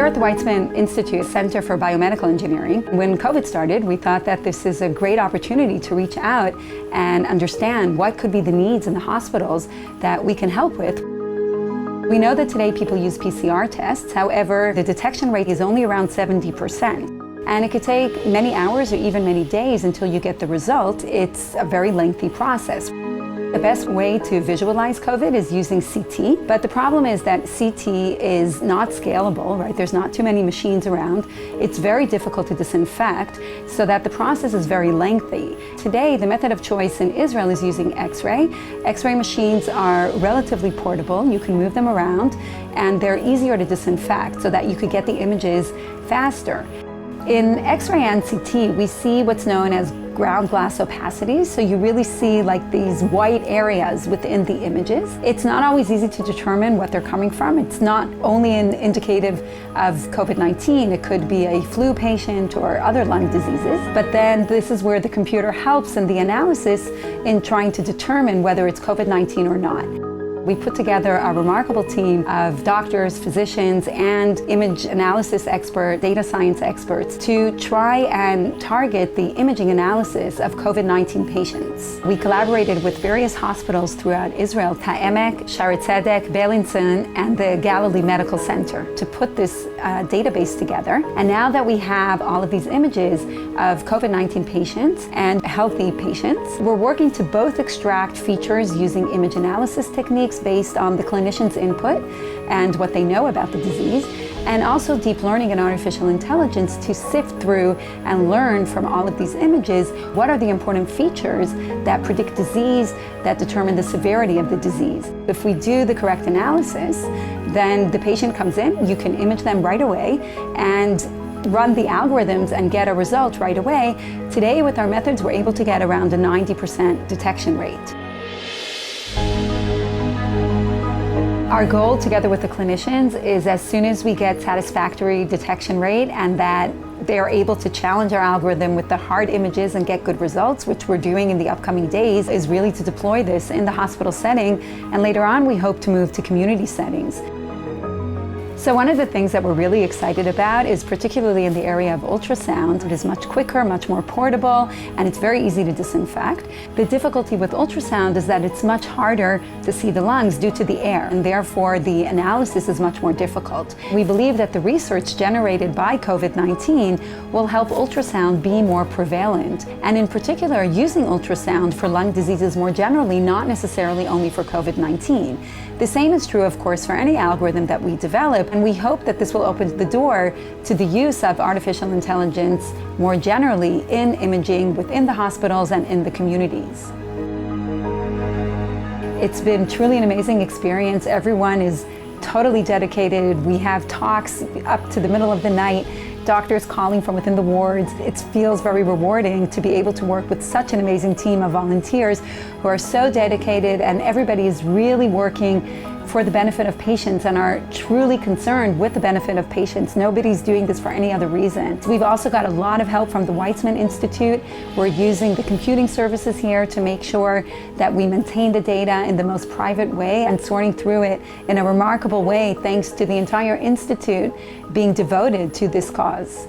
Here at the Weizmann Institute Center for Biomedical Engineering, when COVID started, we thought that this is a great opportunity to reach out and understand what could be the needs in the hospitals that we can help with. We know that today people use PCR tests, however, the detection rate is only around 70%. And it could take many hours or even many days until you get the result. It's a very lengthy process. The best way to visualize COVID is using CT, but the problem is that CT is not scalable, right? There's not too many machines around. It's very difficult to disinfect, so that the process is very lengthy. Today, the method of choice in Israel is using X-ray. X-ray machines are relatively portable. You can move them around, and they're easier to disinfect so that you could get the images faster. In X-ray and CT, we see what's known as ground glass opacities, so you really see like these white areas within the images. It's not always easy to determine what they're coming from. It's not only indicative of COVID-19, it could be a flu patient or other lung diseases, but then this is where the computer helps in the analysis in trying to determine whether it's COVID-19 or not. We put together a remarkable team of doctors, physicians, and image analysis experts, data science experts to try and target the imaging analysis of COVID-19 patients. We collaborated with various hospitals throughout Israel, Ha'emek, Shaare Zedek, Beilinson, and the Galilee Medical Center to put this database together. And now that we have all of these images of COVID-19 patients and healthy patients, we're working to both extract features using image analysis techniques based on the clinician's input and what they know about the disease, and also deep learning and artificial intelligence to sift through and learn from all of these images what are the important features that predict disease, that determine the severity of the disease. If we do the correct analysis, then the patient comes in, you can image them right away and run the algorithms and get a result right away. Today, with our methods, we're able to get around a 90% detection rate. Our goal, together with the clinicians, is as soon as we get satisfactory detection rate and that they are able to challenge our algorithm with the hard images and get good results, which we're doing in the upcoming days, is really to deploy this in the hospital setting. And later on, we hope to move to community settings. So one of the things that we're really excited about is particularly in the area of ultrasound. It is much quicker, much more portable, and it's very easy to disinfect. The difficulty with ultrasound is that it's much harder to see the lungs due to the air, and therefore the analysis is much more difficult. We believe that the research generated by COVID-19 will help ultrasound be more prevalent, and in particular using ultrasound for lung diseases more generally, not necessarily only for COVID-19. The same is true, of course, for any algorithm that we develop, and we hope that this will open the door to the use of artificial intelligence more generally in imaging within the hospitals and in the communities. It's been truly an amazing experience. Everyone is totally dedicated. We have talks up to the middle of the night, doctors calling from within the wards. It feels very rewarding to be able to work with such an amazing team of volunteers who are so dedicated, and everybody is really working for the benefit of patients and are truly concerned with the benefit of patients. Nobody's doing this for any other reason. We've also got a lot of help from the Weizmann Institute. We're using the computing services here to make sure that we maintain the data in the most private way and sorting through it in a remarkable way, thanks to the entire institute being devoted to this cause.